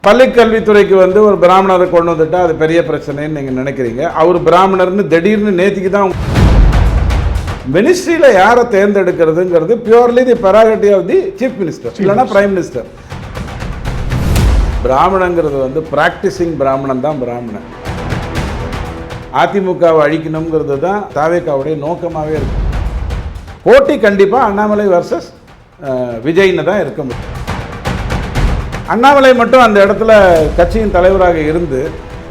பள்ளிக்கல்வித்துறைக்கு ஒரு பிராமணரை கொண்டு வந்துட்டா அது பெரிய பிரச்சனைன்னு நீங்கள் நினைக்கிறீங்க. அவர் பிராமணர்னு திடீர்னு நேற்றுக்கு தான் மினிஸ்ட்ரியில் யாரை தேர்ந்தெடுக்கிறதுங்கிறது purely the prerogative of the chief minister, இல்லைன்னா பிரைம் மினிஸ்டர். பிராமணங்கிறது பிராக்டிசிங் பிராமணன் தான் பிராமணன். அதிமுகவை அழிக்கணுங்கிறது தான் தாவேக்காவுடைய நோக்கமாகவே இருக்கு. போட்டி கண்டிப்பாக அண்ணாமலை வர்சஸ் விஜய்னு தான் இருக்க முடியும். அண்ணாமலை மட்டும் அந்த இடத்துல கட்சியின் தலைவராக இருந்து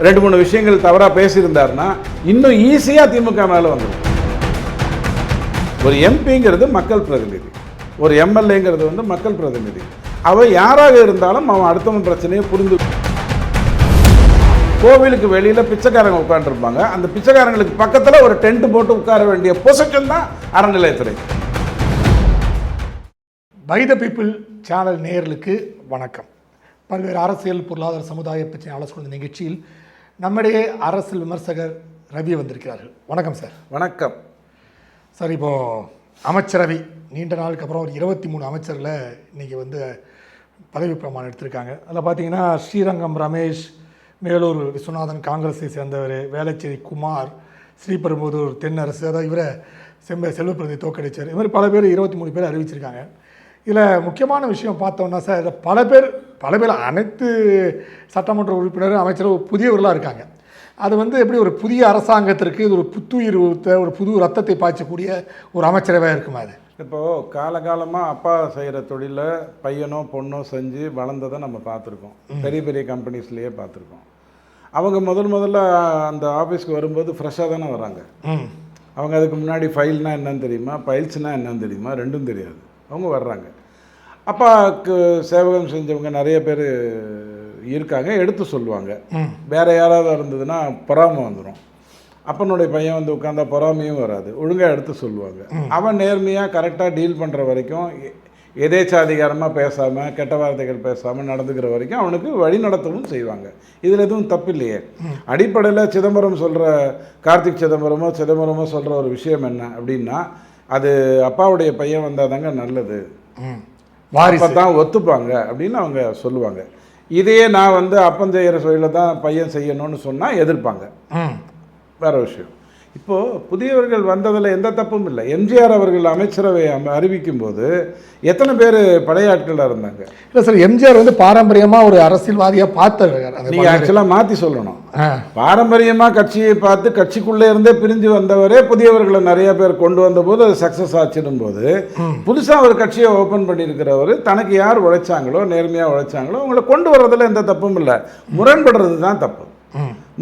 2-3 விஷயங்கள் தவறாக பேசியிருந்தார்னா இன்னும் ஈஸியாக திமுக மேலே வந்துடும். ஒரு எம்பிங்கிறது மக்கள் பிரதிநிதி, ஒரு எம்எல்ஏங்கிறது மக்கள் பிரதிநிதி. அவன் யாராக இருந்தாலும் அவன் அடுத்தவன் பிரச்சனையை புரிந்து. கோவிலுக்கு வெளியில் பிச்சைக்காரங்க உட்காந்துருப்பாங்க. அந்த பிச்சைக்காரங்களுக்கு பக்கத்தில் ஒரு டென்ட் போட்டு உட்கார வேண்டிய பொசிஷன் தான் அறநிலையத்துறை. பை த பீப்புள் சேனல் நேயர்களுக்கு வணக்கம். பல்வேறு அரசியல், பொருளாதார, சமுதாய பிரச்சனை ஆலோசனை நிகழ்ச்சியில் நம்முடைய அரசியல் விமர்சகர் ரவி வந்திருக்கிறார்கள். வணக்கம் சார். வணக்கம் சார். இப்போது அமைச்சரவை நீண்ட நாளுக்கு அப்புறம் ஒரு 23 அமைச்சரில் இன்றைக்கி பதவி பிரமாணம் எடுத்திருக்காங்க. அதில் பார்த்தீங்கன்னா ஸ்ரீரங்கம் ரமேஷ், மேலூர் விஸ்வநாதன் காங்கிரஸை சேர்ந்தவர், வேளச்சேரி குமார், ஸ்ரீபெரும்புதூர் தென்னரசு, அதாவது இவரை செல்வப்பிரதி தோக்கடிச்சார். இது மாதிரி பல பேர் 23 பேர் அறிவிச்சிருக்காங்க. இதில் முக்கியமான விஷயம் பார்த்தோம்னா சார், இதில் பல பேர் அனைத்து சட்டமன்ற உறுப்பினரும் அமைச்சரும் புதியவர்களாக இருக்காங்க. அது எப்படி ஒரு புதிய அரசாங்கத்திற்கு இது ஒரு புத்துயிர் ஒரு புது ரத்தத்தை பாய்ச்சக்கூடிய ஒரு அமைச்சரவையாக இருக்குமா? அது இப்போது காலகாலமாக அப்பா செய்கிற தொழிலை பையனோ பொண்ணோ செஞ்சு வளர்ந்ததை நம்ம பார்த்துருக்கோம். பெரிய பெரிய கம்பெனிஸ்லேயே பார்த்துருக்கோம். அவங்க முதல்ல அந்த ஆஃபீஸ்க்கு வரும்போது ஃப்ரெஷ்ஷாக தானே வராங்க. அவங்க அதுக்கு முன்னாடி ஃபைல்னால் என்னன்னு தெரியுமா, ஃபைல்ஸ்னால் என்னன்னு தெரியுமா, ரெண்டும் தெரியாது. அவங்க வர்றாங்க. அப்பாவுக்கு சேவகம் செஞ்சவங்க நிறைய பேர் இருக்காங்க, எடுத்து சொல்லுவாங்க. வேறு யாராவது இருந்ததுன்னா பொறாமை வந்துடும். அப்பனுடைய பையன் உட்காந்தா பொறாமையும் வராது, ஒழுங்காக எடுத்து சொல்லுவாங்க. அவன் நேர்மையாக கரெக்டாக டீல் பண்ணுற வரைக்கும், எதேச்சாதிகாரமாக பேசாமல், கெட்ட வார்த்தைகள் பேசாமல் நடந்துக்கிற வரைக்கும் அவனுக்கு வழி நடத்தவும் செய்வாங்க. இதில் எதுவும் தப்பு இல்லையே. அடிப்படையில் சிதம்பரம் சொல்கிற, கார்த்திக் சிதம்பரமோ சொல்கிற ஒரு விஷயம் என்ன அப்படின்னா, அது அப்பாவுடைய பையன் வந்தால் தாங்க நல்லது, அப்போ தான் ஒத்துப்பாங்க அப்படின்னு அவங்க சொல்லுவாங்க. இதையே நான் அப்பன் செய்கிற தொழிலை தான் பையன் செய்யணும்னு சொன்னால் எதிர்ப்பாங்க. வேறு விஷயம். இப்போது புதியவர்கள் வந்ததில் எந்த தப்பும் இல்லை. எம்ஜிஆர் அவர்கள் அமைச்சரவை அறிவிக்கும் போது எத்தனை பேர் படையாட்களாக இருந்தாங்க? இல்லை சார், எம்ஜிஆர் பாரம்பரியமாக ஒரு அரசியல்வாதியாக பார்த்தவர். நீங்கள் ஆக்சுவலாக மாற்றி சொல்லணும். பாரம்பரியமாக கட்சியை பார்த்து கட்சிக்குள்ளே இருந்தே பிரிஞ்சு வந்தவரே புதியவர்களை நிறைய பேர் கொண்டு வந்தபோது அது சக்ஸஸ் ஆச்சிடும் போது, புதுசாக ஒரு கட்சியை ஓப்பன் பண்ணியிருக்கிறவர் தனக்கு யார் உழைச்சாங்களோ, நேர்மையாக உழைச்சாங்களோ அவங்கள கொண்டு வர்றதில் எந்த தப்பும் இல்லை. முரண்படுறது தான் தப்பு.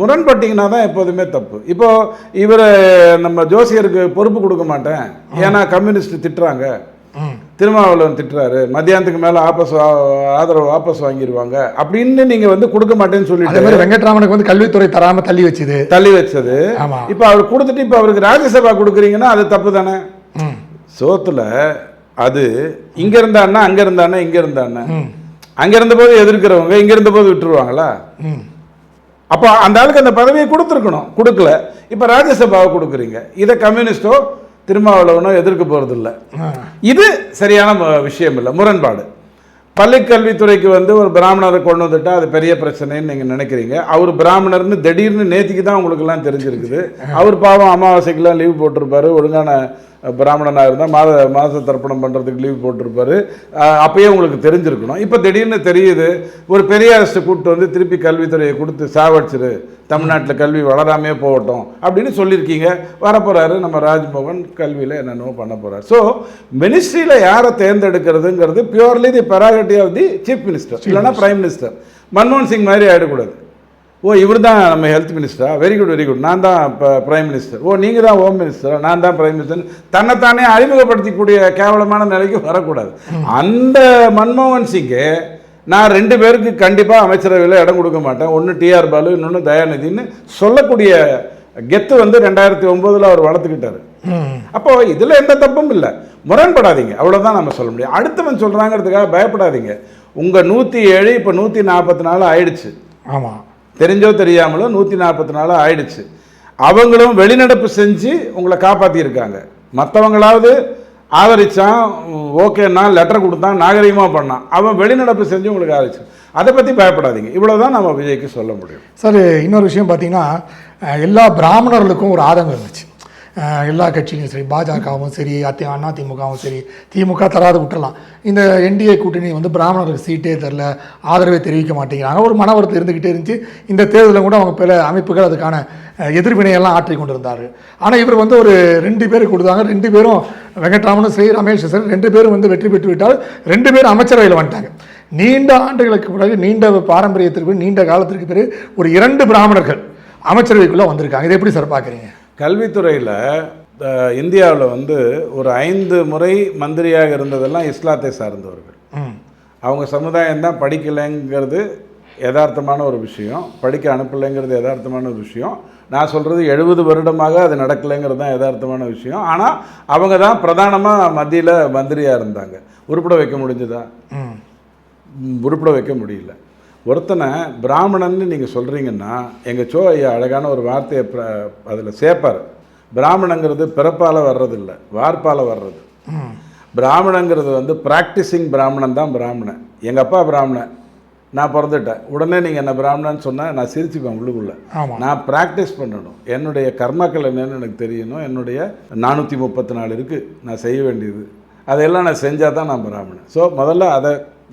முரண்பட்டிங்கன்னா தான் எப்போதுமே தப்பு. இப்போது இவர் நம்ம ஜோசியருக்கு பொறுப்பு கொடுக்க மாட்டேன், ஏன்னா கம்யூனிஸ்ட் திட்டுறாங்க, திருமாவளவன் திட்டுறாரு, மத்தியானத்துக்கு மேலே ஆதரவு வாபஸ் வாங்கிடுவாங்க அப்படின்னு நீங்கள் கொடுக்க மாட்டேன்னு சொல்லிட்டு வெங்கட்ராமனுக்கு கல்வித்துறை தராமல் தள்ளி வச்சது. இப்போ அவர் கொடுத்துட்டு இப்போ அவருக்கு ராஜ்யசபா கொடுக்குறீங்கன்னா அது தப்பு தானே? சோத்துல அது இங்கே இருந்தான்னா அங்கே இருந்தானே, இங்கே இருந்தானே, அங்கே இருந்தபோது எதிர்க்கிறவங்க இங்கே இருந்தபோது விட்டுருவாங்களா? அப்போ அந்த ஆளுக்கு அந்த பதவியை கொடுத்துருக்கணும், கொடுக்கல. இப்போ ராஜ்யசபாவை கொடுக்குறீங்க. இதை கம்யூனிஸ்டோ திருமாவளவனோ எதிர்க்க போகிறது இல்லை. இது சரியான விஷயம் இல்லை, முரண்பாடு. பள்ளிக்கல்வித்துறைக்கு ஒரு பிராமணரை கொண்டு வந்துட்டா அது பெரிய பிரச்சனைன்னு நீங்கள் நினைக்கிறீங்க. அவர் பிராமணர்னு திடீர்னு நேற்றுக்கு தான் உங்களுக்கெல்லாம் தெரிஞ்சிருக்குது. அவர் பாவம் அமாவாசைக்கெல்லாம் லீவ் போட்டிருப்பாரு, ஒழுங்கான பிராமணனாக இருந்தால் மாத தர்ப்பணம் பண்ணுறதுக்கு லீவ் போட்டிருப்பாரு. அப்போயே உங்களுக்கு தெரிஞ்சிருக்கணும். இப்போ திடீர்னு தெரியுது, ஒரு பெரியாரிஸ்ட்டை கூப்பிட்டு திருப்பி கல்வித்துறையை கொடுத்து சாவடிச்சிரு, தமிழ்நாட்டில் கல்வி வளராமே போகட்டும் அப்படின்னு சொல்லியிருக்கீங்க. வரப்போகிறாரு நம்ம ராஜ்மோகன், கல்வியில் என்னென்னவோ பண்ண போகிறார். ஸோ மினிஸ்ட்ரியில் யாரை தேர்ந்தெடுக்கிறதுங்கிறது purely the prerogative of the chief minister, இல்லைன்னா பிரைம் மினிஸ்டர். மன்மோகன் சிங் மாதிரி ஆகிடக்கூடாது. ஓ இவர் தான் நம்ம ஹெல்த் மினிஸ்டரா, வெரி குட், நான் தான் இப்போ பிரைம் மினிஸ்டர், ஓ நீங்கள் தான் ஹோம் மினிஸ்டரா, நான் தான் பிரைம் மினிஸ்டர், தன்னைத்தானே அறிமுகப்படுத்திக்கூடிய கேவலமான நிலைக்கு வரக்கூடாது. அந்த மன்மோகன் சிங்கு நான் 2 பேருக்கு கண்டிப்பாக அமைச்சரவையில் இடம் கொடுக்க மாட்டேன், ஒன்று டிஆர் பாலு, இன்னொன்று தயாநிதினு சொல்லக்கூடிய கெத்து 2009 அவர் வளர்த்துக்கிட்டாரு. அப்போது இதில் எந்த தப்பும் இல்லை. முரண்படாதீங்க, அவ்வளோதான் நம்ம சொல்ல முடியும். அடுத்தவன் சொல்கிறாங்கிறதுக்காக பயப்படாதீங்க. உங்கள் 107 இப்போ 144 ஆயிடுச்சு. ஆமாம், தெரிஞ்சோ தெரியாமலோ 144 ஆயிடுச்சு. அவங்களும் வெளிநடப்பு செஞ்சு உங்களை காப்பாற்றியிருக்காங்க. மற்றவங்களாவது ஆதரிச்சான், ஓகேன்னா லெட்டர் கொடுத்தான், நாகரிகமாக பண்ணான், அவன் வெளிநடப்பு செஞ்சு உங்களுக்கு ஆதரிச்சு. அதை பற்றி பயப்படாதீங்க. இவ்வளோதான் நம்ம விஜய்க்கு சொல்ல முடியும். சார் இன்னொரு விஷயம் பார்த்தீங்கன்னா, எல்லா பிராமணர்களுக்கும் ஒரு ஆதங்கம் இருந்துச்சு. எல்லா கட்சியிலும் சரி, பாஜகவும் சரி, அதிமுகவும் சரி, திமுக தராது விட்டுறலாம், இந்த என்டிஏ கூட்டணி வந்து பிராமணர்களுக்கு சீட்டே தரல, ஆதரவை தெரிவிக்க மாட்டேங்கிறாங்க, ஒரு மன வருத்தம் இருந்துக்கிட்டே இருந்துச்சு. இந்த தேர்தலில் கூட அவங்க பல அமைப்புகள் அதுக்கான எதிர்வினையெல்லாம் ஆற்றி கொண்டிருந்தார். ஆனால் இவர் வந்து ஒரு 2 பேர் கொடுத்தாங்க. 2 பேரும் வெங்கட்ராமனும் சரி, ரமேஷ் சரி, 2 பேரும் வந்து வெற்றி பெற்று விட்டால் 2 பேரும் அமைச்சரவையில் வந்துட்டாங்க. நீண்ட ஆண்டுகளுக்கு பிறகு, நீண்ட பாரம்பரியத்திற்கு, நீண்ட காலத்திற்கு பிறகு ஒரு 2 பிராமணர்கள் அமைச்சரவைக்குள்ளே வந்திருக்காங்க. இதை எப்படி சார் பார்க்குறீங்க? கல்வித்துறையில் இந்தியாவில் வந்து ஒரு 5 முறை மந்திரியாக இருந்ததெல்லாம் இஸ்லாத்தை சார்ந்தவர்கள். அவங்க சமுதாயம் தான் படிக்கலைங்கிறது யதார்த்தமான ஒரு விஷயம், படிக்க அனுப்பலைங்கிறது யதார்த்தமான ஒரு விஷயம். நான் சொல்கிறது 70 வருடமாக அது நடக்கலைங்கிறது தான் யதார்த்தமான விஷயம். ஆனால் அவங்க தான் பிரதானமாக மத்தியில் மந்திரியாக இருந்தாங்க. உருப்பட வைக்க முடிஞ்சதா? உருப்பட வைக்க முடியல. ஒருத்தனை பிராமணன்னு நீங்கள் சொல்கிறீங்கன்னா, எங்கள் சோ ஐயா அழகான ஒரு வார்த்தையை அதில் சேர்ப்பார். பிராமணங்கிறது பிறப்பால் வர்றதில்லை, வார்ப்பால் வர்றது. பிராமணங்கிறது வந்து ப்ராக்டிஸிங் பிராமணன் தான் பிராமணன். எங்கள் அப்பா பிராமணன், நான் பிறந்துட்டேன், உடனே நீங்கள் என்ன பிராமணன்னு சொன்னால் நான் சிரிச்சுப்பேன் உள்ளுக்குள்ளே. நான் ப்ராக்டிஸ் பண்ணணும், என்னுடைய கர்மாக்கள் என்னன்னு எனக்கு தெரியணும், என்னுடைய 434 இருக்குது நான் செய்ய வேண்டியது, அதையெல்லாம் நான் செஞ்சால் தான் நான் பிராமணன். ஸோ முதல்ல அதை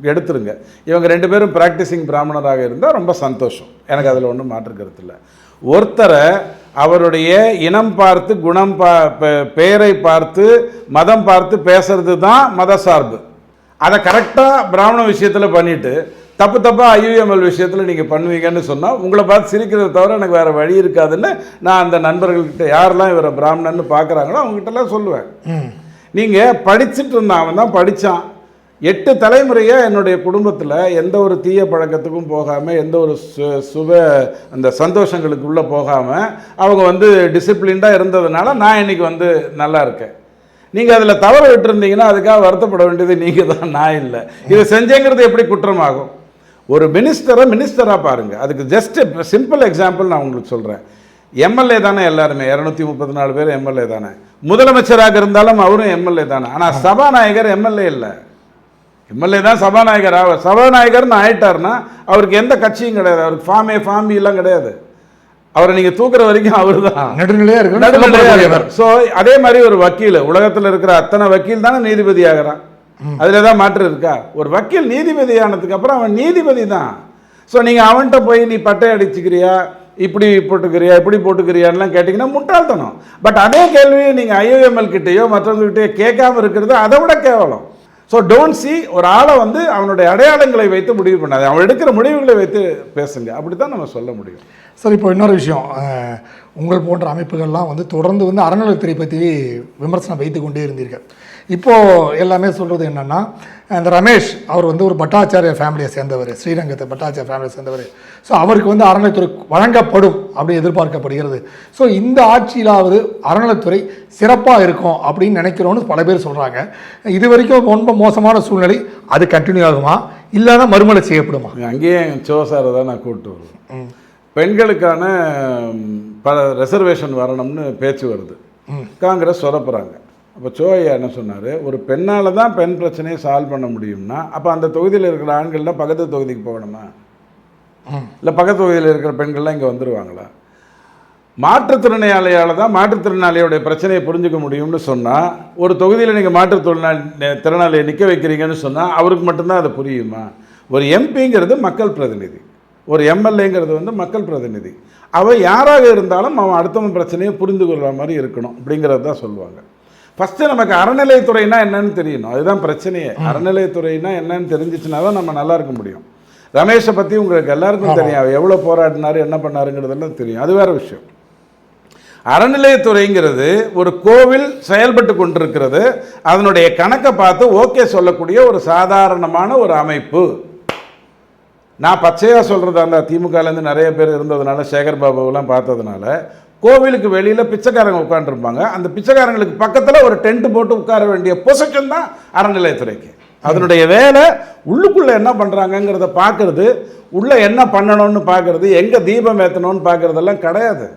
எடுத்துருங்க. இவங்க 2 பேரும் ப்ராக்டிஸிங் பிராமணராக இருந்தால் ரொம்ப சந்தோஷம், எனக்கு அதில் ஒன்றும் மாற்று கருத்து இல்லை. ஒருத்தரை அவருடைய இனம் பார்த்து, குணம் பெயரை பார்த்து, மதம் பார்த்து பேசுறது தான் மத சார்பு. அதை கரெக்டாக பிராமண விஷயத்தில் பண்ணிவிட்டு தப்பாக ஐயுஎம்எல் விஷயத்தில் நீங்கள் பண்ணுவீங்கன்னு சொன்னால் உங்களை பார்த்து சிரிக்கிறத தவிர எனக்கு வேறு வழி இருக்காதுன்னு நான் அந்த நண்பர்கள்கிட்ட யாரெல்லாம் இவரை பிராமணன்னு பார்க்குறாங்களோ அவங்ககிட்டலாம் சொல்லுவேன். நீங்கள் படிச்சுட்டு இருந்தான், அவன் தான் படித்தான். 8 தலைமுறையாக என்னுடைய குடும்பத்தில் எந்த ஒரு தீய பழக்கத்துக்கும் போகாமல், எந்த ஒரு அந்த சந்தோஷங்களுக்குள்ளே போகாமல் அவங்க வந்து டிசிப்ளின்டாக இருந்ததுனால நான் இன்றைக்கி வந்து நல்லா இருக்கேன். நீங்கள் அதில் தவறு விட்டுருந்தீங்கன்னா அதுக்காக வருத்தப்பட வேண்டியது நீங்கள் தான், நான் இல்லை. இதை செஞ்சேங்கிறது எப்படி குற்றமாகும்? ஒரு மினிஸ்டராக பாருங்கள். அதுக்கு ஜஸ்ட் சிம்பிள் எக்ஸாம்பிள் நான் உங்களுக்கு சொல்கிறேன். எம்எல்ஏ தானே எல்லாருமே, 234 பேர் எம்எல்ஏ தானே. முதலமைச்சராக இருந்தாலும் அவரும் எம்எல்ஏ தானே. ஆனால் சபாநாயகர் எம்எல்ஏ இல்லை, எம்எல்ஏ தான் சபாநாயகர். அவர் சபாநாயகர்னு ஆயிட்டார்னா அவருக்கு எந்த கட்சியும் கிடையாது, அவருக்கு ஃபார்மிலாம் கிடையாது. அவரை நீங்கள் தூக்குற வரைக்கும் அவர் தான் நடுநிலையாக இருக்கு. ஸோ அதே மாதிரி ஒரு வக்கீல், உலகத்தில் இருக்கிற அத்தனை வக்கீல் தானே நீதிபதி ஆகிறான். அதில் தான் மாற்று இருக்கா? ஒரு வக்கீல் நீதிபதி ஆனதுக்கு அப்புறம் அவன் நீதிபதி தான். ஸோ நீங்கள் அவன்கிட்ட போய் நீ பட்டை அடிச்சுக்கிறியா, இப்படி போட்டுக்கிறியான்லாம் கேட்டிங்கன்னா முட்டாள்தனம். பட் அதே கேள்வியை நீங்கள் ஐஓஎம்எல் கிட்டேயோ மற்றவங்ககிட்டயோ கேட்காம இருக்கிறது அதை விட கேவலம். ஸோ டோன்ட் சி ஒரு ஆளை வந்து அவனுடைய அடையாளங்களை வைத்து முடிவு பண்ணாது, அவன் எடுக்கிற முடிவுகளை வைத்து பேசுங்க. அப்படி தான் நம்ம சொல்ல முடியும். சார் இப்போ இன்னொரு விஷயம், உங்கள் போன்ற அமைப்புகள்லாம் வந்து தொடர்ந்து வந்து அறநிலையத்துறை பற்றி விமர்சனம் வைத்து கொண்டே இருந்தீர்கள். இப்போது எல்லாமே சொல்கிறது என்னென்னா, இந்த ரமேஷ் அவர் வந்து ஒரு பட்டாச்சாரிய ஃபேமிலியை சேர்ந்தவர், ஸ்ரீரங்கத்தை பட்டாச்சாரிய ஃபேமிலியை சேர்ந்தவர். ஸோ அவருக்கு வந்து அறநிலையத்துறை வழங்கப்படும் அப்படி எதிர்பார்க்கப்படுகிறது. ஸோ இந்த ஆட்சியிலாவது அறநிலையத்துறை சிறப்பாக இருக்கும் அப்படின்னு நினைக்கிறோன்னு பல பேர் சொல்கிறாங்க. இது வரைக்கும் ரொம்ப மோசமான சூழ்நிலை, அது கண்டினியூ ஆகுமா இல்லைன்னா மறுமலை செய்யப்படுமா? அங்கேயே சோசாரை தான் நான் கூப்பிட்டு வருவேன். பெண்களுக்கான ரிசர்வேஷன் வரணும்னு பேச்சு வருது, காங்கிரஸ் சொதப்புறாங்க. அப்போ சோயா என்ன சொன்னார், ஒரு பெண்ணால் தான் பெண் பிரச்சனையை சால்வ் பண்ண முடியும்னா அப்போ அந்த தொகுதியில் இருக்கிற ஆண்கள்லாம் பக்கத்து தொகுதிக்கு போகணுமா? இல்லை பக்கத்து தொகுதியில் இருக்கிற பெண்கள்லாம் இங்கே வந்துடுவாங்களா? மாற்றுத்திறனாளியால் தான் மாற்றுத்திறனாளியோடைய பிரச்சனையை புரிஞ்சுக்க முடியும்னு சொன்னால், ஒரு தொகுதியில் நீங்கள் மாற்றுத்திறனாளியை நிற்க வைக்கிறீங்கன்னு சொன்னால் அவருக்கு மட்டும்தான் அது புரியுமா? ஒரு எம்பிங்கிறது மக்கள் பிரதிநிதி, ஒரு எம்எல்ஏங்கிறது வந்து மக்கள் பிரதிநிதி. அவன் யாராக இருந்தாலும் அவன் அடுத்தவன் பிரச்சனையை புரிந்து கொள்கிற மாதிரி இருக்கணும் அப்படிங்கிறது தான் சொல்லுவாங்க. ஃபஸ்ட்டு நமக்கு அறநிலையத்துறைனா என்னன்னு தெரியணும், அதுதான் பிரச்சனையே. அறநிலையத்துறைனா என்னன்னு தெரிஞ்சிச்சுனா தான் நம்ம நல்லா இருக்க முடியும். ரமேஷை பற்றி உங்களுக்கு எல்லாருக்கும் தெரியும், அவர் எவ்வளோ போராடினார் என்ன பண்ணாருங்கிறதெல்லாம் தெரியும், அது வேறு விஷயம். அறநிலையத்துறைங்கிறது ஒரு கோவில் செயல்பட்டு கொண்டிருக்கிறது, அதனுடைய கணக்கை பார்த்து ஓகே சொல்லக்கூடிய ஒரு சாதாரணமான ஒரு அமைப்பு. நான் பச்சையாக சொல்கிறதா இருந்தால், திமுகலேருந்து நிறைய பேர் இருந்ததுனால, சேகர் பாபுவெல்லாம் பார்த்ததுனால, கோவிலுக்கு வெளியில் பிச்சைக்காரங்க உட்காந்துருப்பாங்க, அந்த பிச்சைக்காரங்களுக்கு பக்கத்தில் ஒரு டென்ட் போட்டு உட்கார வேண்டிய பொசிஷன் தான் அறநிலையத்துறைக்கு. அதனுடைய வேலை உள்ளுக்குள்ளே என்ன பண்ணுறாங்கங்கிறத பார்க்குறது, உள்ளே என்ன பண்ணணும்னு பார்க்குறது, எங்கே தீபம் ஏற்றணும்னு பார்க்குறதெல்லாம் கிடையாது.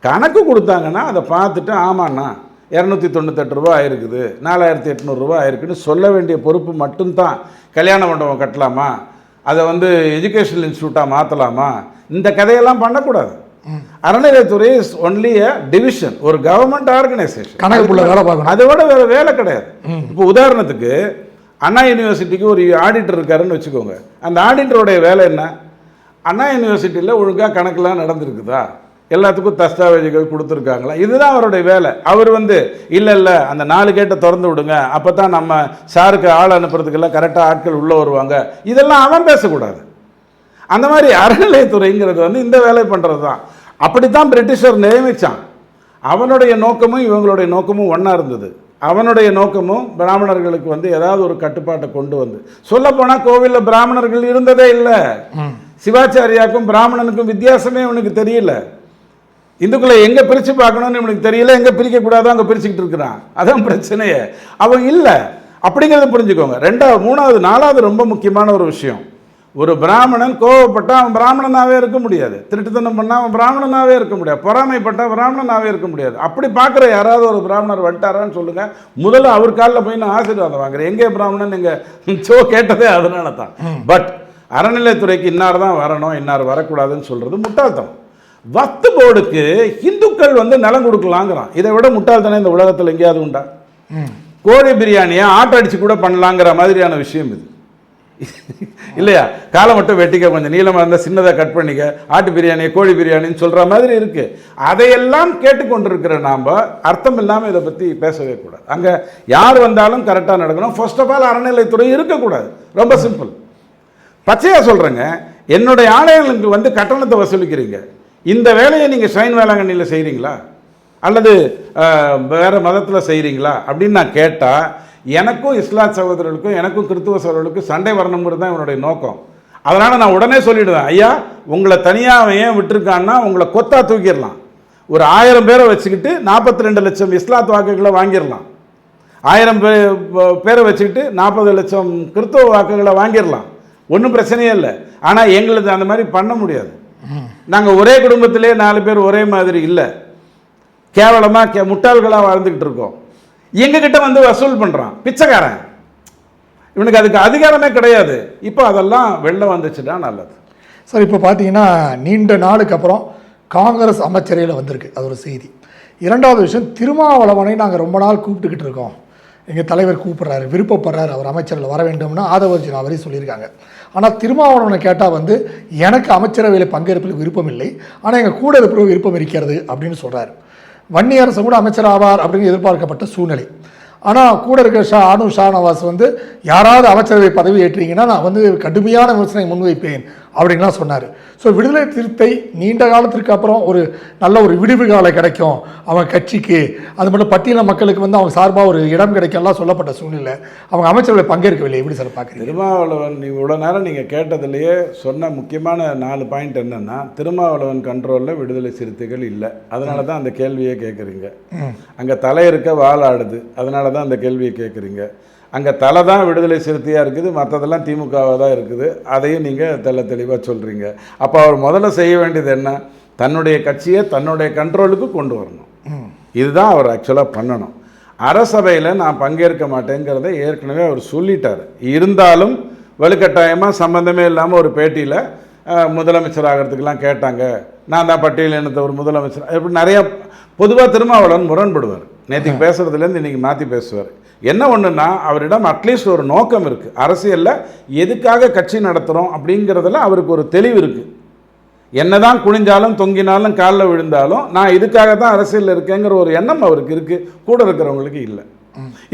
கணக்கு கொடுத்தாங்கன்னா அதை பார்த்துட்டு ஆமாண்ணா 298 ரூபா ஆயிருக்குது, 4800 ரூபா ஆயிருக்குன்னு சொல்ல வேண்டிய பொறுப்பு மட்டும்தான். கல்யாண மண்டபம் கட்டலாமா, அதை வந்து எஜுகேஷனல் இன்ஸ்டியூட்டாக மாற்றலாமா, இந்த கதையெல்லாம் பண்ணக்கூடாது. அறநிலையத்துறை இஸ் ஒன்லி அ டிவிஷன், ஒரு கவர்மெண்ட் ஆர்கனைசேஷன், கணக்குள்ள வேலை பார்க்கணும். அதை விட வேறு வேலை கிடையாது. இப்போ உதாரணத்துக்கு அண்ணா யூனிவர்சிட்டிக்கு ஒரு ஆடிட்டர் இருக்காருன்னு வச்சுக்கோங்க. அந்த ஆடிட்டருடைய வேலை என்ன? அண்ணா யூனிவர்சிட்டியில் ஒழுங்காக கணக்கெலாம் நடந்திருக்குதா, எல்லாத்துக்கும் தஸ்தாவேஜுகள் கொடுத்துருக்காங்களா, இதுதான் அவருடைய வேலை. அவர் வந்து இல்லை அந்த 4 கேட்டை திறந்து விடுங்க, அப்போ தான் நம்ம சாருக்கு ஆள் அனுப்புறதுக்கெல்லாம் கரெக்டாக ஆட்கள் உள்ளே வருவாங்க, இதெல்லாம் அவன் பேசக்கூடாது. அந்த மாதிரி அறநிலையத்துறைங்கிறது வந்து இந்த வேலை பண்ணுறது தான். அப்படித்தான் பிரிட்டிஷர் நியமித்தான். அவனுடைய நோக்கமும் இவங்களுடைய நோக்கமும் ஒன்றா இருந்தது. அவனுடைய நோக்கமும் பிராமணர்களுக்கு வந்து ஏதாவது ஒரு கட்டுப்பாட்டை கொண்டு வந்து, சொல்லப்போனால் கோவிலில் பிராமணர்கள் இருந்ததே இல்லை. சிவாச்சாரியாக்கும் பிராமணனுக்கும் வித்தியாசமே இவனுக்கு தெரியல. இந்துக்களை எங்கே பிரித்து பார்க்கணும்னு இவனுக்கு தெரியல, எங்கே பிரிக்கக்கூடாதோ அங்கே பிரிச்சுக்கிட்டு இருக்கிறான். அதான் பிரச்சனையே. அவன் இல்லை அப்படிங்கிறத புரிஞ்சுக்கோங்க. 2வது 3வது 4வது ரொம்ப முக்கியமான ஒரு விஷயம், ஒரு பிராமணன் கோவப்பட்டால் அவன் பிராமணனாகவே இருக்க முடியாது, திருட்டுத்தனம் பண்ணால் அவன் பிராமணனாகவே இருக்க முடியாது, பொறாமைப்பட்டால் பிராமணனாகவே இருக்க முடியாது. அப்படி பார்க்குற யாராவது ஒரு பிராமணர் வந்துட்டாரான்னு சொல்லுங்கள், முதல்ல அவர் காலில் போய் நான் ஆசீர்வாதம் வாங்குறேன். எங்கே பிராமணன் எங்கள் ஷோ கேட்டதே அதனால தான். பட் அறநிலையத்துறைக்கு இன்னார் தான் வரணும், இன்னார் வரக்கூடாதுன்னு சொல்கிறது முட்டாள்தனம். வக்ஃப் போர்டுக்கு இந்துக்கள் வந்து நிலம் கொடுக்கலாங்கிறான். இதை விட முட்டாள்தனம் இந்த உலகத்தில் எங்கேயாவது உண்டா? கோழி பிரியாணியை ஆட்டை அடித்து கூட பண்ணலாங்கிற மாதிரியான விஷயம் இது இல்லையா? காலை மட்டும் வெட்டிக்க, கொஞ்சம் நீளமாக இருந்தால் சின்னதாக கட் பண்ணிக்க, ஆட்டு பிரியாணி கோழி பிரியாணின்னு சொல்கிற மாதிரி இருக்குது. அதையெல்லாம் கேட்டுக்கொண்டிருக்கிற நாம் அர்த்தம் இல்லாமல் இதை பற்றி பேசவே கூடாது. அங்கே யார் வந்தாலும் கரெக்டாக நடக்கணும். ஃபர்ஸ்ட் ஆஃப் ஆல் அறநிலையத்துறை இருக்கக்கூடாது. ரொம்ப சிம்பிள். பச்சையாக சொல்கிறேங்க, என்னுடைய ஆலயங்களுக்கு வந்து கட்டணத்தை வசூலிக்கிறீங்க, இந்த வேலையை நீங்கள் ஸ்வைன் வேளாங்கண்ணியில் செய்கிறீங்களா அல்லது வேறு மதத்தில் செய்கிறீங்களா அப்படின்னு நான் கேட்டால், எனக்கும் இஸ்லாத் சகோதரர்களுக்கும் எனக்கும் கிறிஸ்துவ சகோதரர்களுக்கும் சண்டை வரணுங்கிறது தான் என்னுடைய நோக்கம். அதனால் நான் உடனே சொல்லிவிடுவேன், ஐயா உங்களை தனியாக ஏன் விட்டுருக்கான்னா உங்களை கொத்தா தூக்கிடலாம். ஒரு 1000 பேரை வச்சுக்கிட்டு 42 லட்சம் இஸ்லாத் வாக்குகளை வாங்கிடலாம். 1000 பேரை வச்சுக்கிட்டு 40 லட்சம் கிறிஸ்துவ வாக்குகளை வாங்கிடலாம். ஒன்றும் பிரச்சனையே இல்லை. ஆனால் எங்களுக்கு அந்த மாதிரி பண்ண முடியாது. நாங்கள் ஒரே குடும்பத்திலே 4 பேர் ஒரே மாதிரி இல்லை, கேவலமாக முட்டாள்களாக வாழ்ந்துக்கிட்டு இருக்கோம். எங்ககிட்ட வந்து வசூல் பண்ணுறான் பிச்சைக்காரன், இவனுக்கு அதுக்கு அதிகாரமே கிடையாது. இப்போ அதெல்லாம் வெளில வந்துச்சுன்னா நல்லது. சார், இப்போ பார்த்தீங்கன்னா நீண்ட நாளுக்கு அப்புறம் காங்கிரஸ் அமைச்சரையில் வந்திருக்கு, அது ஒரு செய்தி. 2வது விஷயம், திருமாவளவனை நாங்கள் ரொம்ப நாள் கூப்பிட்டுக்கிட்டு இருக்கோம், எங்கள் தலைவர் கூப்பிட்றாரு, விருப்பப்படுறாரு, அவர் அமைச்சரில் வர வேண்டும்னா ஆதவர்ஜினா வரை சொல்லியிருக்காங்க. ஆனால் திருமாவளவனை கேட்டால் வந்து எனக்கு அமைச்சரவையில் பங்கேற்பில் விருப்பம் இல்லை, ஆனால் எங்கள் கூட இருக்கிற விருப்பம் இருக்கிறது அப்படின்னு சொல்கிறார். வன்னியரசு கூட அமைச்சர் ஆவார் அப்படின்னு எதிர்பார்க்கப்பட்ட சூழ்நிலை. ஆனால் கூட இருக்கிற அனு ஷானவாஸ் வந்து யாராவது அமைச்சரவை பதவி ஏற்றீங்கன்னா நான் வந்து கடுமையான விமர்சனை முன்வைப்பேன் அப்படின்லாம் சொன்னார். ஸோ விடுதலை சிறுத்தை நீண்ட காலத்திற்கு அப்புறம் ஒரு நல்ல ஒரு விடுவு காலம் கிடைக்கும் அவன் கட்சிக்கு, அது மட்டும் பட்டியல மக்களுக்கு வந்து அவங்க சார்பாக ஒரு இடம் கிடைக்கலாம் சொல்லப்பட்ட சூழ்நிலை அவங்க அமைச்சரவை பங்கேற்கவில்லை. எப்படி சார் பார்க்குறீங்க? திருமாவளவன் இவ்வளோ நேரம் நீங்கள் கேட்டதுலேயே சொன்ன முக்கியமான 4 பாயிண்ட் என்னென்னா, திருமாவளவன் கண்ட்ரோலில் விடுதலை சிறுத்தைகள் இல்லை, அதனால தான் அந்த கேள்வியை கேட்குறீங்க. அங்கே தலை இருக்க வால் ஆடுது, அதனால தான் அந்த கேள்வியை கேட்குறீங்க. அங்கே தலை தான் விடுதலை சிறுத்தையாக இருக்குது, மற்றதெல்லாம் திமுகவாக தான் இருக்குது, அதையும் நீங்கள் தெளிவாக சொல்கிறீங்க. அப்போ அவர் முதல்ல செய்ய வேண்டியது என்ன? தன்னுடைய கட்சியை தன்னுடைய கண்ட்ரோலுக்கு கொண்டு வரணும். இதுதான் அவர் ஆக்சுவலாக பண்ணணும். அரசபையில் நான் பங்கேற்க மாட்டேங்கிறத ஏற்கனவே அவர் சொல்லிட்டார். இருந்தாலும் வலுக்கட்டாயமாக சம்மந்தமே இல்லாமல் ஒரு பேட்டியில் முதலமைச்சர் ஆகிறதுக்கெலாம் கேட்டாங்க, நான் தான் பட்டியல் இனத்தவர் முதலமைச்சர், இப்படி நிறையா பொதுவாக திருமாவளவன் முரண்படுவார். நேற்றுக்கு பேசுகிறதுலேருந்து இன்றைக்கி மாற்றி பேசுவார். என்ன ஒன்றுன்னா, அவரிடம் அட்லீஸ்ட் ஒரு நோக்கம் இருக்குது. அரசியலில் எதுக்காக கட்சி நடத்துகிறோம் அப்படிங்கிறதுல அவருக்கு ஒரு தெளிவு இருக்குது. என்ன தான் குனிஞ்சாலும் தொங்கினாலும் காலில் விழுந்தாலும் நான் இதுக்காக தான் அரசியலில் இருக்கேங்கிற ஒரு எண்ணம் அவருக்கு இருக்குது, கூட இருக்கிறவங்களுக்கு இல்லை.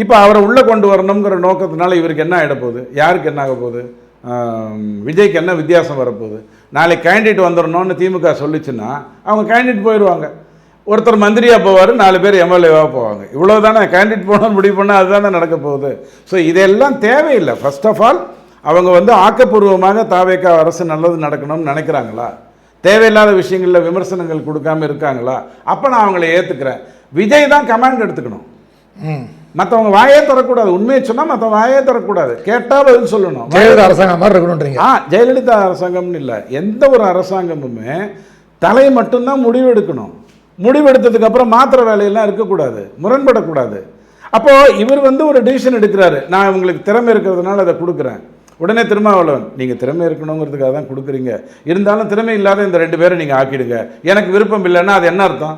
இப்போ அவரை உள்ளே கொண்டு வரணுங்கிற நோக்கத்தினால இவருக்கு என்ன ஆகிட போகுது? யாருக்கு என்ன ஆக போகுது? விஜய்க்கு என்ன வித்தியாசம் வரப்போகுது? நாளைக்கு கேண்டிடேட் வந்துடணும்னு திமுக சொல்லிச்சுன்னா அவங்க கேண்டிடேட் போயிடுவாங்க. ஒருத்தர் மந்திரியாக போவார், 4 பேர் எம்எல்ஏவாக போவாங்க. இவ்வளோ தானே கேண்டிடேட் போகணும்னு முடிவு பண்ணால் அதுதானே நடக்க போகுது. ஸோ இதெல்லாம் தேவையில்லை. ஃபர்ஸ்ட் ஆஃப் ஆல் அவங்க வந்து ஆக்கப்பூர்வமாக தாவேக்கா அரசு நல்லது நடக்கணும்னு நினைக்கிறாங்களா? தேவையில்லாத விஷயங்களில் விமர்சனங்கள் கொடுக்காம இருக்காங்களா? அப்போ நான் அவங்கள ஏற்றுக்கிறேன். விஜய் தான் கமாண்ட் எடுத்துக்கணும், மற்றவங்க வாயே தரக்கூடாது. உண்மையை சொன்னால் மற்ற வாயே தரக்கூடாது, கேட்டால் பதில் சொல்லணும். ஜெயலலிதா அரசாங்கம் மாதிரி இருக்கணுன்றீங்க? ஜெயலலிதா அரசாங்கம்னு இல்லை, எந்த ஒரு அரசாங்கமுமே தலை மட்டும்தான் முடிவு எடுக்கணும். முடிவெடுத்ததுக்கு அப்புறம் மாத்திர வேலையெல்லாம் இருக்கக்கூடாது, முரண்படக்கூடாது. அப்போது இவர் வந்து ஒரு டிசிஷன் எடுக்கிறாரு, நான் உங்களுக்கு திறமை இருக்கிறதுனால அதை கொடுக்குறேன். உடனே திருமாவளவன், நீங்கள் திறமை இருக்கணுங்கிறதுக்காக தான் கொடுக்குறீங்க, இருந்தாலும் திறமை இல்லாத இந்த 2 பேரை நீங்கள் ஆக்கிடுங்க, எனக்கு விருப்பம் இல்லைன்னா அது என்ன அர்த்தம்?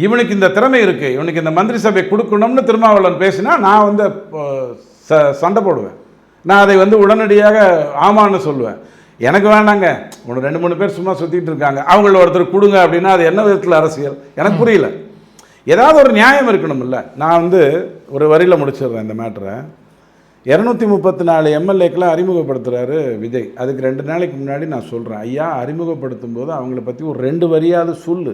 இவனுக்கு இந்த திறமை இருக்குது, இவனுக்கு இந்த மந்திரி சபை கொடுக்கணும்னு திருமாவளவன் பேசினா நான் வந்து சண்டை போடுவேன், நான் அதை வந்து உடனடியாக ஆமான்னு சொல்லுவேன். எனக்கு வேண்டாங்க, ஒன்று 2-3 பேர் சும்மா சுற்றிட்டு இருக்காங்க, அவங்கள ஒருத்தர் கொடுங்க அப்படின்னா அது என்ன விதத்தில் அரசியல்? எனக்கு புரியல. ஏதாவது ஒரு நியாயம் இருக்கணும்ல. நான் வந்து ஒரு வரியில் முடிச்சிடுறேன் இந்த மேட்டரை. 234 எம்எல்ஏக்கெலாம் அறிமுகப்படுத்துகிறாரு விஜய். அதுக்கு 2 நாளைக்கு முன்னாடி நான் சொல்கிறேன், ஐயா அறிமுகப்படுத்தும் போது அவங்கள பற்றி ஒரு 2 வரியாவது சொல்லு,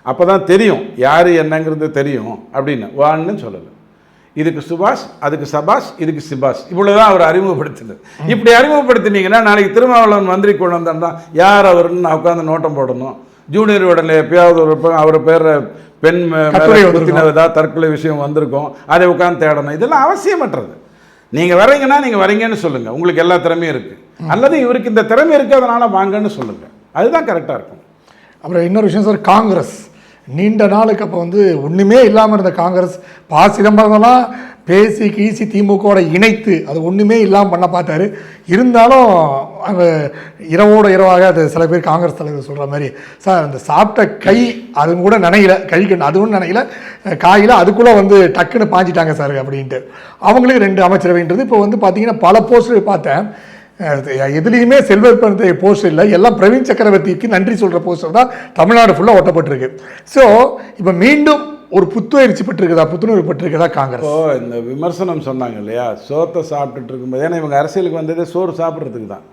அப்போ தான் தெரியும் யார் என்னங்கிறது தெரியும் அப்படின்னு. வான்னு சொல்லலை. இதுக்கு சுபாஷ், அதுக்கு சபாஷ், இதுக்கு சிபாஷ், இவ்வளோதான் அவர் அறிமுகப்படுத்தினது. இப்படி அறிமுகப்படுத்தினீங்கன்னா நாளைக்கு திருமாவளவன் மந்திரி கொண்டு வந்தான்னா யார் அவருன்னு நான் உட்காந்து நோட்டம் போடணும். ஜூனியர் உடனே எப்பயாவது ஒரு அவர் பேர் பெண் குத்தினதா தற்கொலை விஷயம் வந்திருக்கும், அதை உட்காந்து தேடணும். இதெல்லாம் அவசியமற்றது. நீங்கள் வரீங்கன்னா நீங்கள் வரீங்கன்னு சொல்லுங்கள், உங்களுக்கு எல்லா திறமையும் இருக்குது, அல்லது இவருக்கு இந்த திறமை இருக்குது அதனால் வாங்கன்னு சொல்லுங்கள், அதுதான் கரெக்டாக இருக்கும். அப்புறம் இன்னொரு விஷயம் சார், காங்கிரஸ் நீண்ட நாளுக்கு அப்போ வந்து ஒன்றுமே இல்லாமல் இருந்த காங்கிரஸ் சிதம்பரம்லாம் பேசி கீசி திமுகவோட இணைத்து அது ஒன்றுமே இல்லாமல் பண்ண பார்த்தாரு. இருந்தாலும் அங்கே இரவோடு இரவாக அது சில பேர் காங்கிரஸ் தலைவர் சொல்கிற மாதிரி, சார் அந்த சாப்பிட்ட கை அது கூட நினைக்கல, கழிக்க அதுவும் நினைக்கல, காயில் அதுக்குள்ளே வந்து டக்குன்னு பாஞ்சிட்டாங்க சார் அப்படின்ட்டு. அவங்களுக்கு 2 அமைச்சரவைன்றது இப்போ வந்து பார்த்தீங்கன்னா பல போஸ்டர் பார்த்தேன், எதுலேயுமே செல்வர் பெருந்தகை போஸ்டர் இல்லை, எல்லாம் பிரவீன் சக்கரவர்த்திக்கு நன்றி சொல்கிற போஸ்டர் தான் தமிழ்நாடு ஃபுல்லாக ஒட்டப்பட்டிருக்கு. ஸோ இப்போ மீண்டும் ஒரு புத்துணர்ச்சி பெற்றிருக்குதா காங்கிரஸ்? இந்த விமர்சனம் சொன்னாங்க இல்லையா, சோத்தை சாப்பிட்டுட்டு இருக்கும்போது, ஏன்னா இவங்க அரசியலுக்கு வந்ததே சோறு சாப்பிட்றதுக்கு தான்.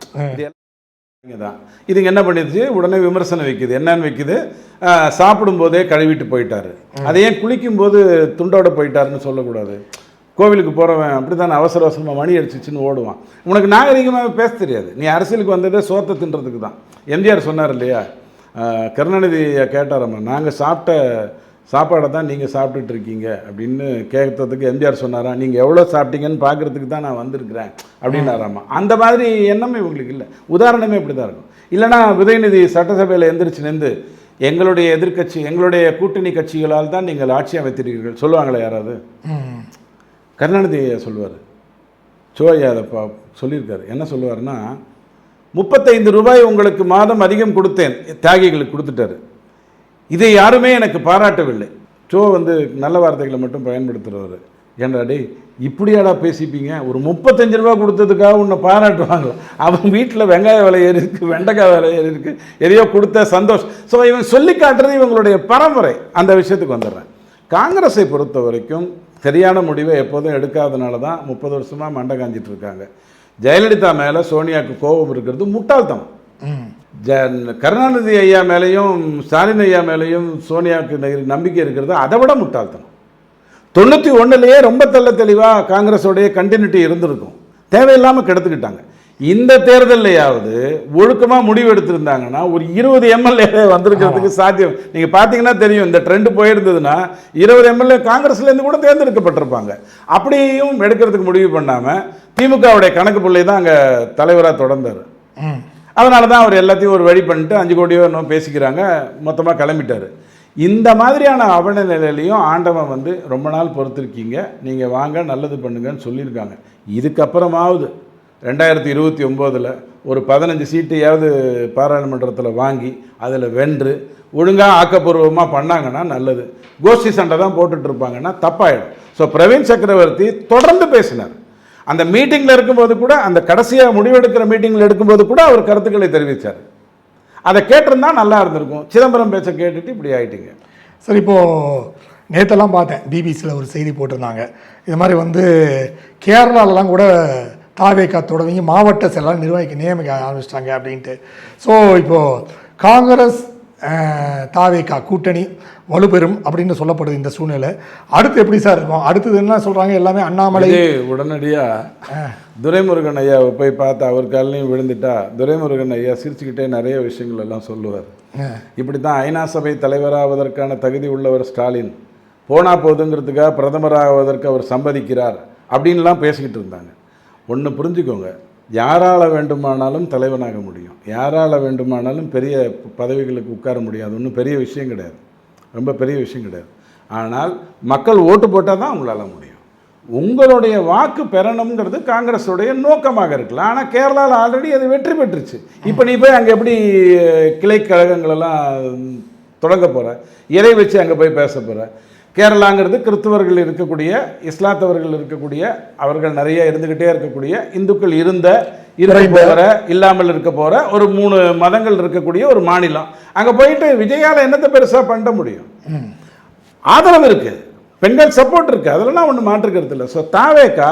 இதுங்க என்ன பண்ணிடுச்சு, உடனே விமர்சனம் வைக்குது. என்னன்னு வைக்குது, சாப்பிடும்போதே கழுவிட்டு போயிட்டாரு, அதையே குளிக்கும்போது துண்டோட போயிட்டாருன்னு சொல்லக்கூடாது. கோவிலுக்கு போகிறவன் அப்படி தானே அவசர அவசரமாக மணி அடிச்சிச்சின்னு ஓடுவான். உனக்கு நாகரிகமாக பேச தெரியாது, நீ அரசியலுக்கு வந்ததே சோத்தை தின்றதுக்கு தான். எம்ஜிஆர் சொன்னார் இல்லையா, கருணாநிதி கேட்டாரம்மா, நாங்கள் சாப்பிட்ட சாப்பாடை தான் நீங்கள் சாப்பிட்டுட்டு இருக்கீங்க அப்படின்னு கேட்கறதுக்கு எம்ஜிஆர் சொன்னாரா, நீங்கள் எவ்வளோ சாப்பிட்டீங்கன்னு பார்க்குறதுக்கு தான் நான் வந்திருக்கிறேன் அப்படின்னாராம்மா. அந்த மாதிரி எண்ணமே இவங்களுக்கு இல்லை. உதாரணமே இப்படி தான் இருக்கும். இல்லைனா உதயநிதி சட்டசபையில் எந்திரிச்சு நின்று எங்களுடைய எதிர்க்கட்சி, எங்களுடைய கூட்டணி கட்சிகளால் தான் நீங்கள் ஆட்சி அமைத்திருக்கிறீர்கள் சொல்லுவாங்களே யாராவது? கருணாநிதி சொல்லுவார், சோயா அதை சொல்லியிருக்காரு. என்ன சொல்லுவார்னா, 35 ரூபாய் உங்களுக்கு மாதம் அதிகம் கொடுத்தேன், தியாகிகளுக்கு கொடுத்துட்டாரு, இதை யாருமே எனக்கு பாராட்டவில்லை. வந்து நல்ல வார்த்தைகளை மட்டும் பயன்படுத்துகிறவர். ஏன்டா டே இப்படியாடா பேசிப்பீங்க, ஒரு 35 ரூபா கொடுத்ததுக்காக உன்னை பாராட்டுவாங்களா? அவன் வீட்டில் வெங்காய விலை ஏறி இருக்குது, வெண்டைக்காய் விலை ஏறி இருக்குது, எதையோ கொடுத்த சந்தோஷம். ஸோ இவங்க சொல்லி காட்டுறது இவங்களுடைய பரம்பரை. அந்த விஷயத்துக்கு வந்துடுறேன். காங்கிரஸை பொறுத்த வரைக்கும் சரியான முடிவை எப்போதும் எடுக்காதனால தான் 30 வருஷமாக மண்டை காஞ்சிட்டு இருக்காங்க. ஜெயலலிதா மேலே சோனியாவுக்கு கோபம் இருக்கிறது முட்டாள்தனம். கருணாநிதி ஐயா மேலேயும் ஸ்டாலின் ஐயா மேலேயும் சோனியாவுக்கு நம்பிக்கை இருக்கிறது அதை விட முட்டாள்தனம். 91லேயே ரொம்ப தெளிவாக காங்கிரஸோடைய கண்டினியூட்டி இருந்திருக்கும், தேவையில்லாமல் கெடுத்துக்கிட்டாங்க. இந்த தேர்தலையாவது ஒழுக்கமாக முடிவு எடுத்திருந்தாங்கன்னா ஒரு 20 எம்எல்ஏ வந்திருக்கிறதுக்கு சாத்தியம். நீங்கள் பார்த்தீங்கன்னா தெரியும், இந்த ட்ரெண்டு போயிருந்ததுன்னா 20 எம்எல்ஏ காங்கிரஸ்லேருந்து கூட தேர்ந்தெடுக்கப்பட்டிருப்பாங்க. அப்படியும் எடுக்கிறதுக்கு முடிவு பண்ணாமல் திமுகவுடைய கணக்கு பிள்ளை தான் அங்கே தலைவராக தொடர்ந்தார். அதனால தான் அவர் எல்லாத்தையும் ஒரு வழி பண்ணிட்டு 5 கோடியோ இன்னும் பேசிக்கிறாங்க, மொத்தமாக கிளம்பிட்டார். இந்த மாதிரியான அவல நிலையிலையும் ஆண்டவன் வந்து ரொம்ப நாள் பொறுத்திருக்கீங்க, நீங்கள் வாங்க நல்லது பண்ணுங்கன்னு சொல்லியிருக்காங்க. இதுக்கப்புறமாவது 2029 ஒரு 15 சீட்டையாவது பாராளுமன்றத்தில் வாங்கி அதில் வென்று ஒழுங்காக ஆக்கப்பூர்வமாக பண்ணாங்கன்னா நல்லது. கோஷ்டி சண்டை தான் போட்டுட்ருப்பாங்கன்னா தப்பாயிடும். ஸோ பிரவீன் சக்கரவர்த்தி தொடர்ந்து பேசினார். அந்த மீட்டிங்கில் இருக்கும்போது கூட, அந்த கடைசியாக முடிவெடுக்கிற மீட்டிங்கில் எடுக்கும்போது கூட அவர் கருத்துக்களை தெரிவித்தார். அதை கேட்டிருந்தா நல்லா இருந்திருக்கும். சிதம்பரம் பேச்சை கேட்டுட்டு இப்படி ஆகிட்டீங்க. சரி, இப்போது நேற்றெல்லாம் பார்த்தேன் பிபிசியில் ஒரு செய்தி போட்டிருந்தாங்க, இது மாதிரி வந்து கேரளாலலாம் கூட தாவேக்கா தொடங்கி மாவட்ட செயலாளர் நியமிக்க ஆரம்பிச்சிட்டாங்க அப்படின்ட்டு. ஸோ இப்போது காங்கிரஸ் தாவேக்கா கூட்டணி வலுப்பெறும் அப்படின்னு சொல்லப்படுது இந்த சூழ்நிலை. அடுத்து எப்படி சார் இருக்கும்? அடுத்தது என்ன சொல்கிறாங்க, எல்லாமே அண்ணாமலை உடனடியாக துரைமுருகன் ஐயாவை போய் பார்த்து அவர் காலையும் விழுந்துட்டா துரைமுருகன் ஐயா சிரிச்சுக்கிட்டே நிறைய விஷயங்கள் எல்லாம் சொல்லுவார். இப்படி தான் ஐநா சபை தலைவராவதற்கான தகுதி உள்ளவர் ஸ்டாலின், போனா போதுங்கிறதுக்காக பிரதமராவதற்கு அவர் சம்மதிக்கிறார் அப்படின்லாம் பேசிக்கிட்டு இருந்தாங்க. ஒன்று புரிஞ்சுக்கோங்க, யாரால் வேண்டுமானாலும் தலைவனாக முடியும், யாரால் வேண்டுமானாலும் பெரிய பதவிகளுக்கு உட்கார முடியாது, ஒன்றும் பெரிய விஷயம் கிடையாது. ரொம்ப பெரிய விஷயம் கிடையாது. ஆனால் மக்கள் ஓட்டு போட்டால் தான் உங்களால் முடியும். உங்களுடைய வாக்கு பெறணுங்கிறது காங்கிரஸுடைய நோக்கமாக இருக்கலாம். ஆனால் கேரளாவில் ஆல்ரெடி அது வெற்றி பெற்றுச்சு. இப்போ நீ போய் அங்கே எப்படி கிளை கழகங்களெல்லாம் தொடங்க போகிற, எதை வச்சு அங்கே போய் பேச போகிற? கேரளாங்கிறது கிறிஸ்தவர்கள் இருக்கக்கூடிய, இஸ்லாத்தவர்கள் இருக்கக்கூடிய, அவர்கள் நிறைய இருந்துக்கிட்டே இருக்கக்கூடிய, இந்துக்கள் இருக்க போகிற, இல்லாமல் இருக்க போகிற ஒரு 3 மதங்கள் இருக்கக்கூடிய ஒரு மாநிலம். அங்கே போயிட்டு விஜயால் என்னத்தை பெருசாக பண்ண முடியும்? ஆதரவு இருக்குது, பெண்கள் சப்போர்ட் இருக்குது, அதெல்லாம் ஒன்றும் மாற்றுக்கிறது இல்லை. ஸோ தாவேக்கா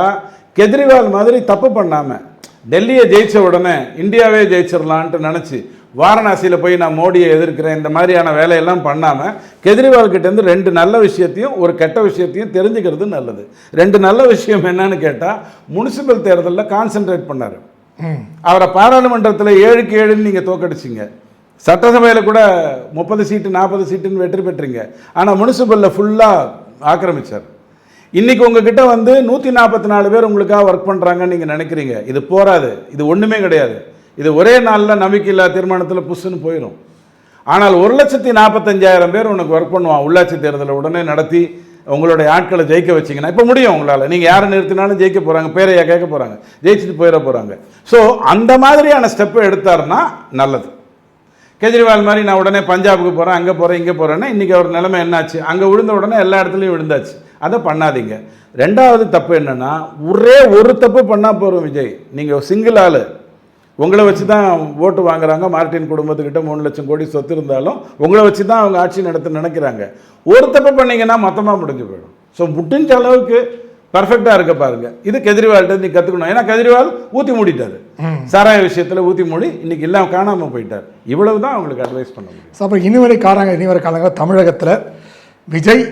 கெஜ்ரிவால் மாதிரி தப்பு பண்ணாமல் டெல்லியை ஜெயிச்ச உடனே இந்தியாவே ஜெயிச்சிடலான்ட்டு நினச்சி வாரணாசியில் போய் நான் மோடியை எதிர்க்கிறேன் இந்த மாதிரியான வேலையெல்லாம் பண்ணாமல் கெஜ்ரிவால் கிட்டேருந்து 2 நல்ல விஷயத்தையும் ஒரு கெட்ட விஷயத்தையும் தெரிஞ்சுக்கிறது நல்லது. 2 நல்ல விஷயம் என்னன்னு கேட்டால், முனிசிபல் தேர்தலில் கான்சென்ட்ரேட் பண்ணார். அவரை பாராளுமன்றத்தில் 7க்கு 7ன்னு நீங்கள் தோக்கடிச்சிங்க. சட்டசபையில் கூட 30 சீட்டு 40 சீட்டுன்னு வெற்றி பெற்றீங்க. ஆனால் முனிசிபலில் ஃபுல்லாக ஆக்கிரமிச்சார். இன்றைக்கி உங்ககிட்ட வந்து 144 பேர் உங்களுக்காக ஒர்க் பண்ணுறாங்கன்னு நீங்கள் நினைக்கிறீங்க. இது போராது, இது ஒன்றுமே கிடையாது. இது ஒரே நாளில் நம்பிக்கையில்லா தீர்மானத்தில் புஷ்ஷுன்னு போயிடும். ஆனால் 1,45,000 பேர் உனக்கு ஒர்க் பண்ணுவான். உள்ளாட்சி தேர்தலை உடனே நடத்தி உங்களுடைய ஆட்களை ஜெயிக்க வச்சிங்கன்னா இப்போ முடியும் உங்களால். நீங்கள் யாரை நிறுத்தினாலும் ஜெயிக்க போகிறாங்க, பேரையா கேட்க போகிறாங்க, ஜெயிச்சுட்டு போயிட போகிறாங்க. ஸோ அந்த மாதிரியான ஸ்டெப்பை எடுத்தாருன்னா நல்லது. கெஜ்ரிவால் மாதிரி நான் உடனே பஞ்சாபுக்கு போகிறேன், அங்கே போகிறேன், இங்கே போகிறேன்னா இன்றைக்கி அவர் நிலைமை என்னாச்சு? அங்கே விழுந்த உடனே எல்லா இடத்துலையும் விழுந்தாச்சு. அதை பண்ணாதீங்க. 2வது தப்பு என்னென்னா, ஒரே ஒரு தப்பு பண்ணால் போகிறோம் விஜய். நீங்கள் சிங்கிள் ஆள், உங்களை வச்சு தான் ஓட்டு வாங்குறாங்க. மார்ட்டின் குடும்பத்துக்கிட்ட 3 லட்சம் கோடி சொத்து இருந்தாலும் உங்களை வச்சு தான் அவங்க ஆட்சி நடத்த நினைக்கிறாங்க. ஒரு தப்பு பண்ணிங்கன்னா மொத்தமாக முடிஞ்சு போயிடும். ஸோ முடிஞ்ச அளவுக்கு பர்ஃபெக்டாக இருக்க பாருங்க. இது கெஜ்ரிவால்கிட்ட நீ கற்றுக்கணும். ஏன்னா கெஜ்ரிவால் ஊற்றி மூடிட்டார், சாராய விஷயத்தில் ஊற்றி மூடி இன்னைக்கு எல்லாம் காணாமல் போயிட்டார். இவ்வளவு தான் அவங்களுக்கு அட்வைஸ் பண்ண முடியும். ஸோ அப்போ இனி வர காலங்களில் தமிழகத்தில் விஜய்,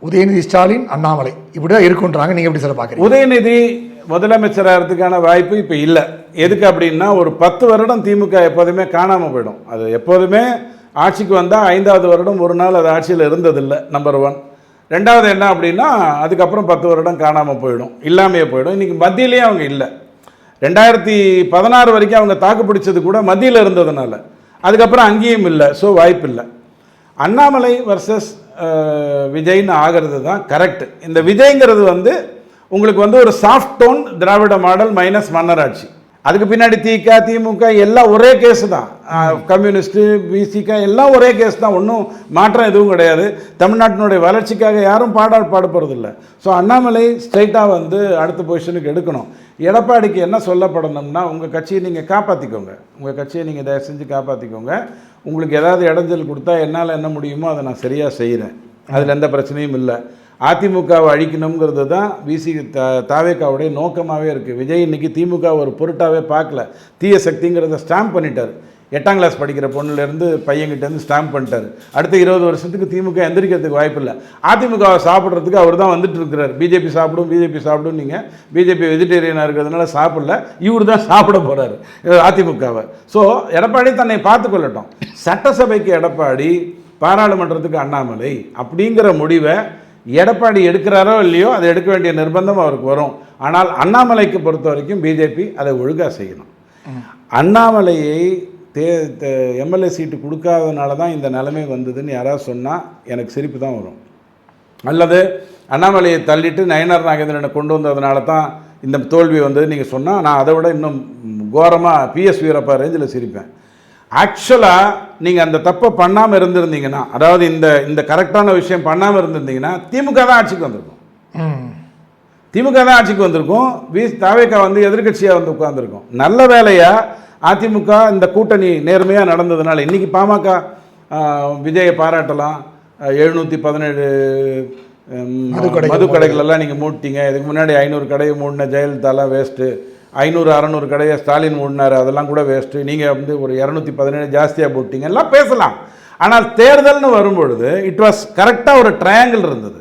உதயநிதி ஸ்டாலின், அண்ணாமலை இப்படி தான் இருக்குன்றாங்க. நீங்கள் எப்படி சார் பார்க்குறீங்க? உதயநிதி முதலமைச்சராகிறதுக்கான வாய்ப்பு இப்போ இல்லை. எதுக்கு அப்படின்னா, ஒரு 10 வருடம் திமுக எப்போதுமே காணாமல் போயிடும். அது எப்போதுமே ஆட்சிக்கு வந்தால் 5வது வருடம் ஒரு நாள் அது ஆட்சியில் இருந்ததில்லை, நம்பர் 1. 2வது என்ன அப்படின்னா, அதுக்கப்புறம் 10 வருடம் காணாமல் போயிடும், இல்லாமையே போயிடும். இன்றைக்கி மத்தியிலேயே அவங்க இல்லை. 2016 வரைக்கும் அவங்க தாக்கு பிடிச்சது கூட மத்தியில் இருந்ததுனால, அதுக்கப்புறம் அங்கேயும் இல்லை. ஸோ வாய்ப்பு இல்லை. அண்ணாமலை வர்சஸ் விஜய்னு ஆகிறது தான் கரெக்ட். இந்த விஜய்ங்கிறது வந்து உங்களுக்கு வந்து ஒரு சாஃப்ட் டோன் திராவிட மாடல் மைனஸ் மன்னராட்சி. அதுக்கு பின்னாடி திமுக எல்லாம் ஒரே கேஸு தான். கம்யூனிஸ்ட்டு, பிசிக எல்லாம் ஒரே கேஸ் தான். ஒன்றும் மாற்றம் எதுவும் கிடையாது. தமிழ்நாட்டினுடைய வளர்ச்சிக்காக யாரும் பாடுபடுறதில்ல. ஸோ அண்ணாமலை ஸ்ட்ரைட்டாக வந்து அடுத்த பொசிஷனுக்கு எடுக்கணும். எடப்பாடிக்கு என்ன சொல்லப்படணும்னா, உங்கள் கட்சியை நீங்கள் காப்பாற்றிக்கோங்க, உங்கள் கட்சியை நீங்கள் தயவு செஞ்சு காப்பாற்றிக்கோங்க. உங்களுக்கு ஏதாவது இடைஞ்சல் கொடுத்தா என்னால் என்ன முடியுமோ அதை நான் சரியாக செய்கிறேன், அதில் எந்த பிரச்சனையும் இல்லை. அதிமுகவை அழிக்கணுங்கிறது தான் தாவேக்காவுடைய நோக்கமாகவே இருக்குது. விஜய் இன்னைக்கு திமுக ஒரு பொருட்டாகவே பார்க்கல. தீய சக்திங்கிறத ஸ்டாம்ப் பண்ணிட்டார். 8ஆம் கிளாஸ் படிக்கிற பொண்ணுலேருந்து பையன்கிட்டேருந்து ஸ்டாம்ப் பண்ணிட்டார். அடுத்த 20 வருஷத்துக்கு திமுக எந்திரிக்கிறதுக்கு வாய்ப்பு இல்லை. அதிமுகவை சாப்பிட்றதுக்கு அவர் தான் வந்துட்டு இருக்கிறார். பிஜேபி சாப்பிடும் நீங்கள் பிஜேபி வெஜிடேரியனாக இருக்கிறதுனால சாப்பிடல, இவர் தான் சாப்பிட போகிறாரு அதிமுகவை. ஸோ எடப்பாடி தன்னை பார்த்து கொள்ளட்டும். சட்டசபைக்கு எடப்பாடி, பாராளுமன்றத்துக்கு அண்ணாமலை அப்படிங்கிற முடிவை எடப்பாடி எடுக்கிறாரோ இல்லையோ அதை எடுக்க வேண்டிய நிர்பந்தம் அவருக்கு வரும். ஆனால் அண்ணாமலைக்கு பொறுத்த வரைக்கும் பிஜேபி அதை ஒழுங்காக செய்யணும். அண்ணாமலையை எம்எல்ஏ சீட்டு கொடுக்காதனால தான் இந்த நிலைமை வந்ததுன்னு யாராவது சொன்னால் எனக்கு சிரிப்பு தான் வரும். அல்லது அண்ணாமலையை தள்ளிட்டு நயனார் நாகேந்திரனை கொண்டு வந்ததுனால தான் இந்த தோல்வி வந்தது நீங்கள் சொன்னால் நான் அதை விட இன்னும் கோரமாக பிஎஸ் வீரப்பா ரேஞ்சில் சிரிப்பேன். ஆக்சுவலாக நீங்கள் அந்த தப்பை பண்ணாமல் இருந்திருந்தீங்கன்னா, அதாவது இந்த கரெக்டான விஷயம் பண்ணாமல் இருந்திருந்தீங்கன்னா திமுக தான் ஆட்சிக்கு வந்திருக்கும். தாவேக்கா வந்து எதிர்கட்சியாக வந்து உட்காந்துருக்கும். நல்ல வேலையாக அதிமுக இந்த கூட்டணி நேர்மையாக நடந்ததுனால இன்றைக்கி பாமக விஜயை பாராட்டலாம். 717 மதுக்கடைகளெல்லாம் நீங்கள் மூட்டிங்க. இதுக்கு முன்னாடி 500 கடையை மூடின ஜெயலலிதாலாம் வேஸ்ட்டு. 500-600 கடையை ஸ்டாலின் மூடினார், அதெல்லாம் கூட வேஸ்ட்டு. நீங்கள் வந்து ஒரு 217 ஜாஸ்தியாக போட்டிங்க, எல்லாம் பேசலாம். ஆனால் தேர்தல்னு வரும்பொழுது இட் வாஸ் கரெக்டாக ஒரு ட்ரையாங்கிள் இருந்தது.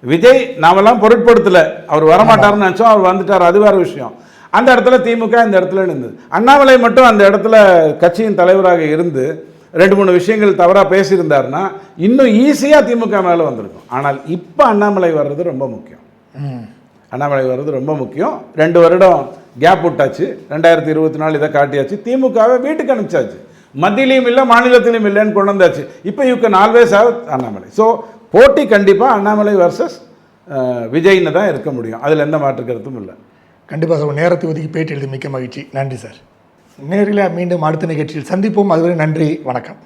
விஜய் நாமெல்லாம் பொருட்படுத்தலை, அவர் வரமாட்டார்னு நினச்சோம், அவர் வந்துட்டார், அது வேறு விஷயம். அந்த இடத்துல திமுக இந்த இடத்துல இருந்தது. அண்ணாமலை மட்டும் அந்த இடத்துல கட்சியின் தலைவராக இருந்து 2-3 விஷயங்கள் தவறாக பேசியிருந்தாருன்னா இன்னும் ஈஸியாக திமுக மேலே வந்திருக்கும். ஆனால் இப்போ அண்ணாமலை வர்றது ரொம்ப முக்கியம். 2 வருடம் கேப் விட்டாச்சு. 2024 இதை காட்டியாச்சு. திமுகவை வீட்டுக்கு அனுப்பிச்சாச்சு. மத்தியிலையும் இல்லை மாநிலத்திலையும் இல்லைன்னு கொண்டு வந்தாச்சு. இப்போ you can always have Annamalai. So போட்டி கண்டிப்பாக அண்ணாமலை வர்சஸ் விஜய்னு தான் இருக்க முடியும். அதில் எந்த மாற்று கருத்தும் இல்லை. கண்டிப்பாக சார், நேரத்தை ஒதுக்கி பேட்டி எழுதி மிக்க மகிழ்ச்சி. நன்றி சார். நேரில் மீண்டும் அடுத்த நிகழ்ச்சியில் சந்திப்போம். அதுவரை நன்றி, வணக்கம்.